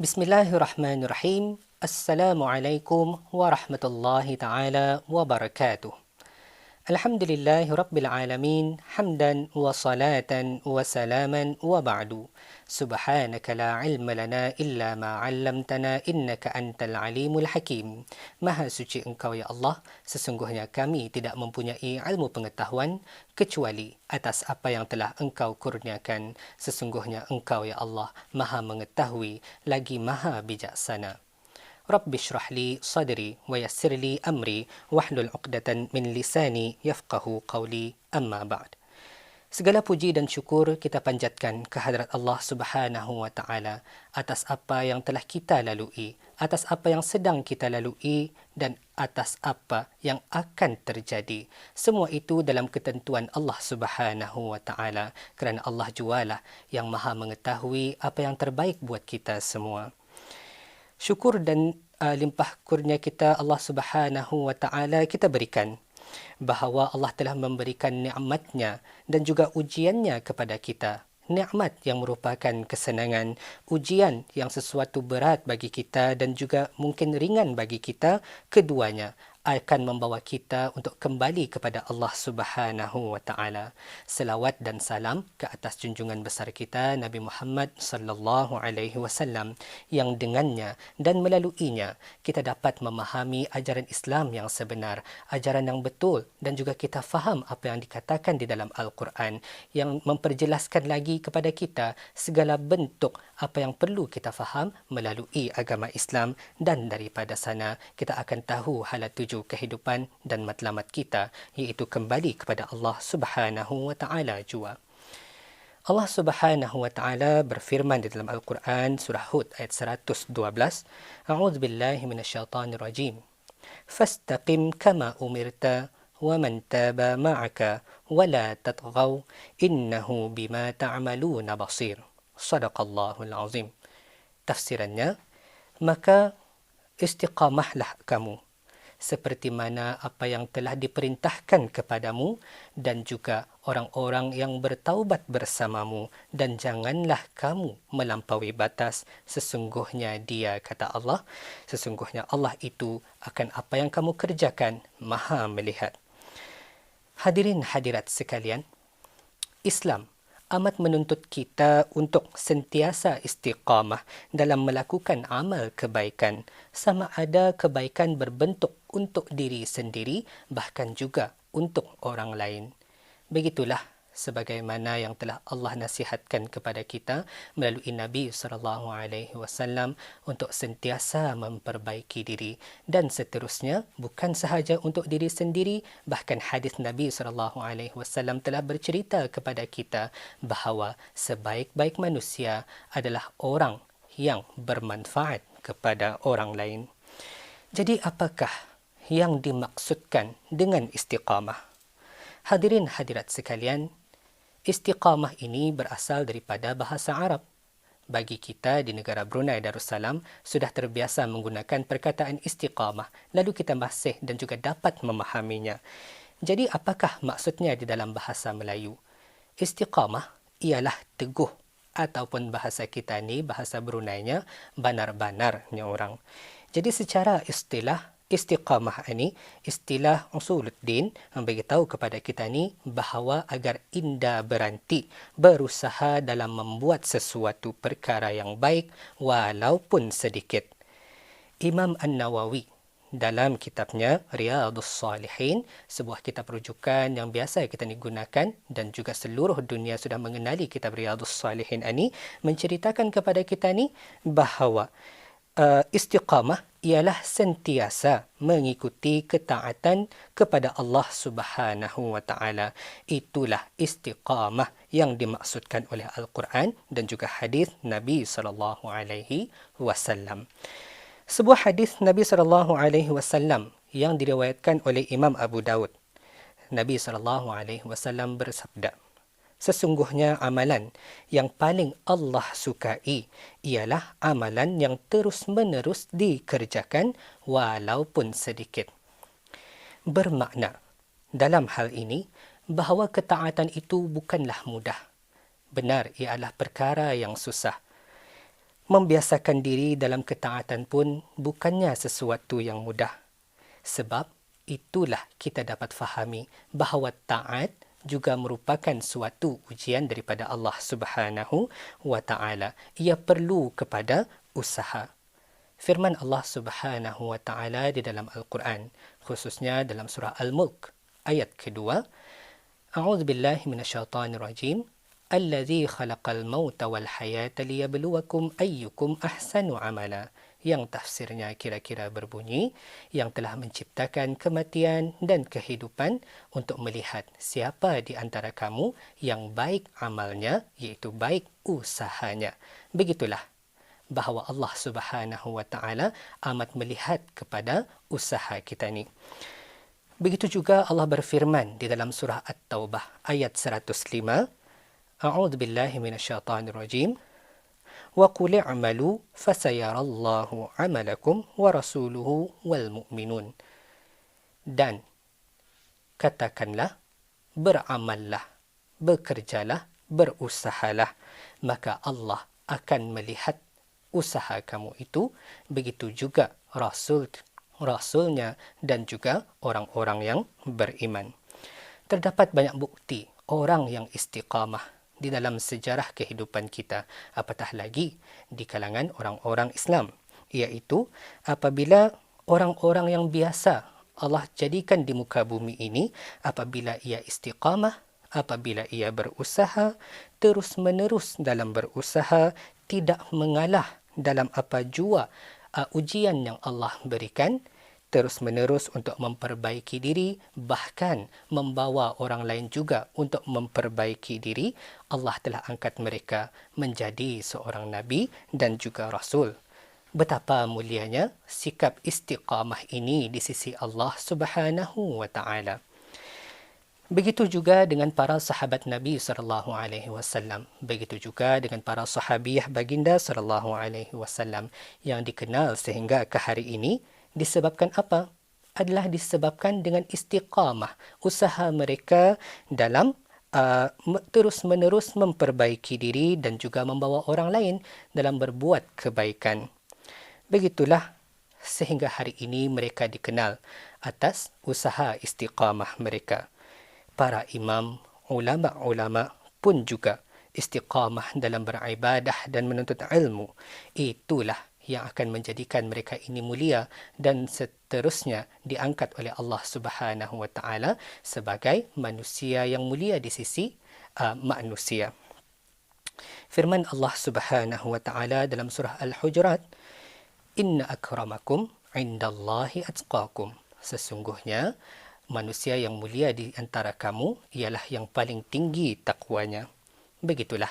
Bismillahirrahmanirrahim. Assalamualaikum warahmatullahi taala wabarakatuh. Alhamdulillahi rabbil alamin, hamdan wa salatan wa salaman wa ba'du. Subhanaka la ilma lana illa ma 'allamtana innaka antal alimul hakim. Maha suci Engkau ya Allah, sesungguhnya kami tidak mempunyai ilmu pengetahuan kecuali atas apa yang telah Engkau kurniakan. Sesungguhnya Engkau ya Allah Maha mengetahui lagi Maha bijaksana. Rabbi shrah li sadri wa yassir li amri wahlul 'uqdatan min lisani yafqahu qawli, amma ba'd. Segala puji dan syukur kita panjatkan kehadrat Allah Subhanahu wa taala atas apa yang telah kita lalui, atas apa yang sedang kita lalui dan atas apa yang akan terjadi. Semua itu dalam ketentuan Allah Subhanahu wa taala, kerana Allah jualah yang Maha mengetahui apa yang terbaik buat kita semua. Syukur dan limpah kurnia kita Allah Subhanahu wa taala kita berikan bahawa Allah telah memberikan nikmatnya dan juga ujiannya kepada kita. Nikmat yang merupakan kesenangan, ujian yang sesuatu berat bagi kita dan juga mungkin ringan bagi kita, keduanya akan membawa kita untuk kembali kepada Allah Subhanahu wa taala. Selawat dan salam ke atas junjungan besar kita Nabi Muhammad sallallahu alaihi wasallam yang dengannya dan melaluinya kita dapat memahami ajaran Islam yang sebenar, ajaran yang betul, dan juga kita faham apa yang dikatakan di dalam Al-Quran yang memperjelaskan lagi kepada kita segala bentuk apa yang perlu kita faham melalui agama Islam, dan daripada sana kita akan tahu hala tuju kehidupan dan matlamat kita, iaitu kembali kepada Allah Subhanahu wa taala jua. Allah Subhanahu wa taala berfirman di dalam Al-Quran surah Hud ayat 112, A'udzubillahi minasyaitanir rajim. Fastaqim kama umirta wa man taba ma'aka wa la tatghaw innahu bima ta'maluna basir. Sadaqallahul azim. Tafsirannya, maka istiqamahlah kamu seperti mana apa yang telah diperintahkan kepadamu dan juga orang-orang yang bertaubat bersamamu, dan janganlah kamu melampaui batas. Sesungguhnya dia, kata Allah, sesungguhnya Allah itu akan apa yang kamu kerjakan Maha melihat. Hadirin hadirat sekalian, Islam amat menuntut kita untuk sentiasa istiqamah dalam melakukan amal kebaikan, sama ada kebaikan berbentuk untuk diri sendiri, bahkan juga untuk orang lain. Begitulah sebagaimana yang telah Allah nasihatkan kepada kita melalui Nabi SAW untuk sentiasa memperbaiki diri, dan seterusnya bukan sahaja untuk diri sendiri, bahkan hadis Nabi SAW telah bercerita kepada kita bahawa sebaik-baik manusia adalah orang yang bermanfaat kepada orang lain. Jadi apakah yang dimaksudkan dengan istiqamah? Hadirin hadirat sekalian, istiqamah ini berasal daripada bahasa Arab. Bagi kita di negara Brunei Darussalam sudah terbiasa menggunakan perkataan istiqamah, lalu kita masih dan juga dapat memahaminya. Jadi apakah maksudnya di dalam bahasa Melayu? Istiqamah ialah teguh, ataupun bahasa kita ni, bahasa Bruneinya, banar-banarnya orang. Jadi secara istilah, istiqamah ini istilah usuluddin memberitahu kepada kita ni bahawa agar inda beranti berusaha dalam membuat sesuatu perkara yang baik walaupun sedikit. Imam An-Nawawi dalam kitabnya Riyadhus Salihin, sebuah kitab rujukan yang biasa kita gunakan dan juga seluruh dunia sudah mengenali kitab Riyadhus Salihin ini, menceritakan kepada kita ni bahawa istiqamah ialah sentiasa mengikuti ketaatan kepada Allah Subhanahu wa taala. Itulah istiqamah yang dimaksudkan oleh Al-Quran dan juga hadis Nabi sallallahu alaihi wasallam. Sebuah hadis Nabi sallallahu alaihi wasallam yang diriwayatkan oleh Imam Abu Daud. Nabi sallallahu alaihi wasallam bersabda, sesungguhnya amalan yang paling Allah sukai ialah amalan yang terus-menerus dikerjakan walaupun sedikit. Bermakna dalam hal ini bahawa ketaatan itu bukanlah mudah. Benar, ialah perkara yang susah. Membiasakan diri dalam ketaatan pun bukannya sesuatu yang mudah. Sebab itulah kita dapat fahami bahawa taat juga merupakan suatu ujian daripada Allah Subhanahu wa taala. Ia perlu kepada usaha. Firman Allah Subhanahu wa taala di dalam Al-Quran, khususnya dalam surah Al-Mulk ayat kedua, A'udzu billahi minasyaitonir rajim. Allazi khalaqal mauta wal hayata liyabluwakum ayyukum ahsanu amala. Yang tafsirnya kira-kira berbunyi, yang telah menciptakan kematian dan kehidupan untuk melihat siapa di antara kamu yang baik amalnya, iaitu baik usahanya. Begitulah bahawa Allah Subhanahu wa taala amat melihat kepada usaha kita ni. Begitu juga Allah berfirman di dalam surah At-Taubah ayat 105, A'udzu billahi minasyaitonir rajim. Wa qul i'malu fasayarallahu 'amalakum wa rasuluhu wal mu'minun. Dan katakanlah, beramallah, bekerjalah, berusahalah, maka Allah akan melihat usaha kamu itu, begitu juga rasulnya dan juga orang-orang yang beriman. Terdapat banyak bukti orang yang istiqamah di dalam sejarah kehidupan kita, apatah lagi di kalangan orang-orang Islam, iaitu apabila orang-orang yang biasa Allah jadikan di muka bumi ini, apabila ia istiqamah, apabila ia berusaha, terus-menerus dalam berusaha, tidak mengalah dalam apa jua ujian yang Allah berikan, terus-menerus untuk memperbaiki diri, bahkan membawa orang lain juga untuk memperbaiki diri, Allah telah angkat mereka menjadi seorang Nabi dan juga Rasul. Betapa mulianya sikap istiqamah ini di sisi Allah Subhanahu wa taala. Begitu juga dengan para sahabat Nabi SAW. Begitu juga dengan para sahabiah baginda SAW yang dikenal sehingga ke hari ini. Disebabkan apa? Adalah disebabkan dengan istiqamah usaha mereka dalam terus-menerus memperbaiki diri dan juga membawa orang lain dalam berbuat kebaikan. Begitulah sehingga hari ini mereka dikenal atas usaha istiqamah mereka. Para imam, ulama-ulama pun juga istiqamah dalam beribadah dan menuntut ilmu. Itulah yang akan menjadikan mereka ini mulia dan seterusnya diangkat oleh Allah Subhanahu wa taala sebagai manusia yang mulia di sisi manusia. Firman Allah Subhanahu wa taala dalam surah Al-Hujurat, Inna akramakum indallahi atqakum. Sesungguhnya manusia yang mulia di antara kamu ialah yang paling tinggi takwanya. Begitulah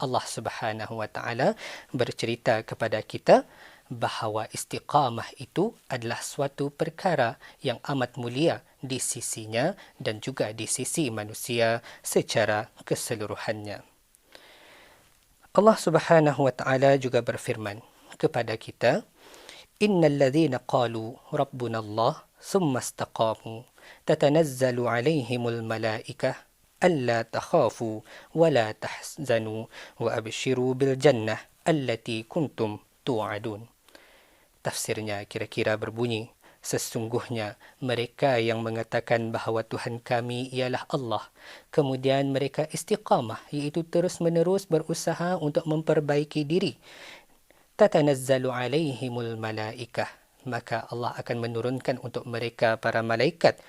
Allah Subhanahu wa taala bercerita kepada kita bahawa istiqamah itu adalah suatu perkara yang amat mulia di sisinya dan juga di sisi manusia secara keseluruhannya. Allah Subhanahu wa taala juga berfirman kepada kita, Innal ladzina qalu rabbuna Allah thumma istaqamu tatanazzalu 'alaihimul malaikah ألا تخافوا ولا تحزنوا وأبشروا بالجنة التي كنتم توعدون. Tafsirnya kira-kira berbunyi, sesungguhnya mereka yang mengatakan bahawa Tuhan kami ialah Allah, kemudian mereka istiqamah, iaitu terus-menerus berusaha untuk memperbaiki diri. Tatanazzalu alaihimul malaikah, maka Allah akan menurunkan untuk mereka para malaikat,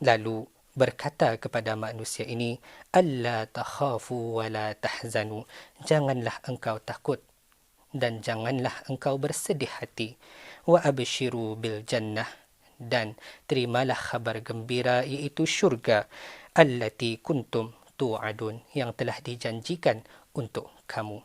lalu berkata kepada manusia ini, alla takhafu wa la tahzanu, janganlah engkau takut dan janganlah engkau bersedih hati, wa abshiru bil jannah, dan terimalah khabar gembira iaitu syurga, allati kuntum tu'adun, yang telah dijanjikan untuk kamu.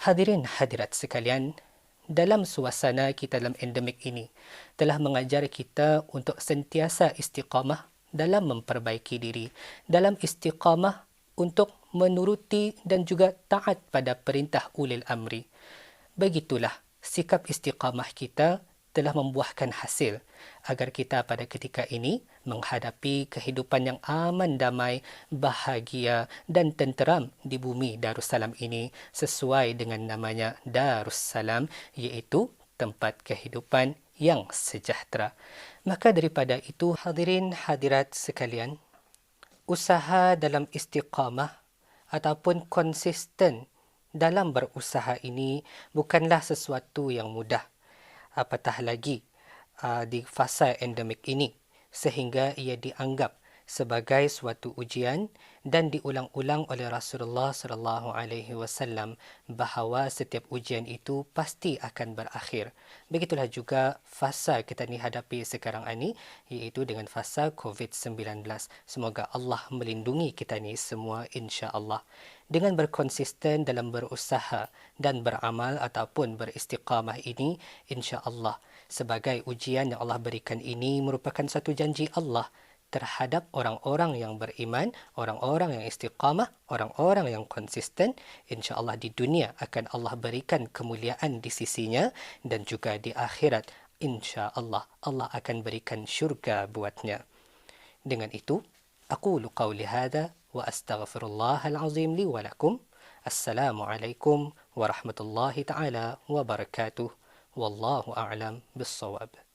Hadirin hadirat sekalian, dalam suasana kita dalam endemik ini telah mengajar kita untuk sentiasa istiqamah dalam memperbaiki diri, dalam istiqamah untuk menuruti dan juga taat pada perintah ulil amri. Begitulah sikap istiqamah kita telah membuahkan hasil agar kita pada ketika ini menghadapi kehidupan yang aman, damai, bahagia dan tenteram di bumi Darussalam ini sesuai dengan namanya Darussalam, iaitu tempat kehidupan yang sejahtera. Maka daripada itu, hadirin hadirat sekalian, usaha dalam istiqamah ataupun konsisten dalam berusaha ini bukanlah sesuatu yang mudah. Apatah lagi di fasa endemik ini, sehingga ia dianggap sebagai suatu ujian dan diulang-ulang oleh Rasulullah sallallahu alaihi wasallam bahawa setiap ujian itu pasti akan berakhir. Begitulah juga fasa kita ni hadapi sekarang ini, iaitu dengan fasa COVID-19. Semoga Allah melindungi kita ni semua, insya-Allah. Dengan berkonsisten dalam berusaha dan beramal ataupun beristiqamah ini, insya-Allah sebagai ujian yang Allah berikan ini merupakan satu janji Allah terhadap orang-orang yang beriman, orang-orang yang istiqamah, orang-orang yang konsisten. InsyaAllah di dunia akan Allah berikan kemuliaan di sisinya dan juga di akhirat InsyaAllah Allah akan berikan syurga buatnya. Dengan itu, aqulu qawli hadha wa astaghfirullahal azim li wa lakum. Assalamualaikum warahmatullahi ta'ala wabarakatuh. Wallahu a'lam bissawab.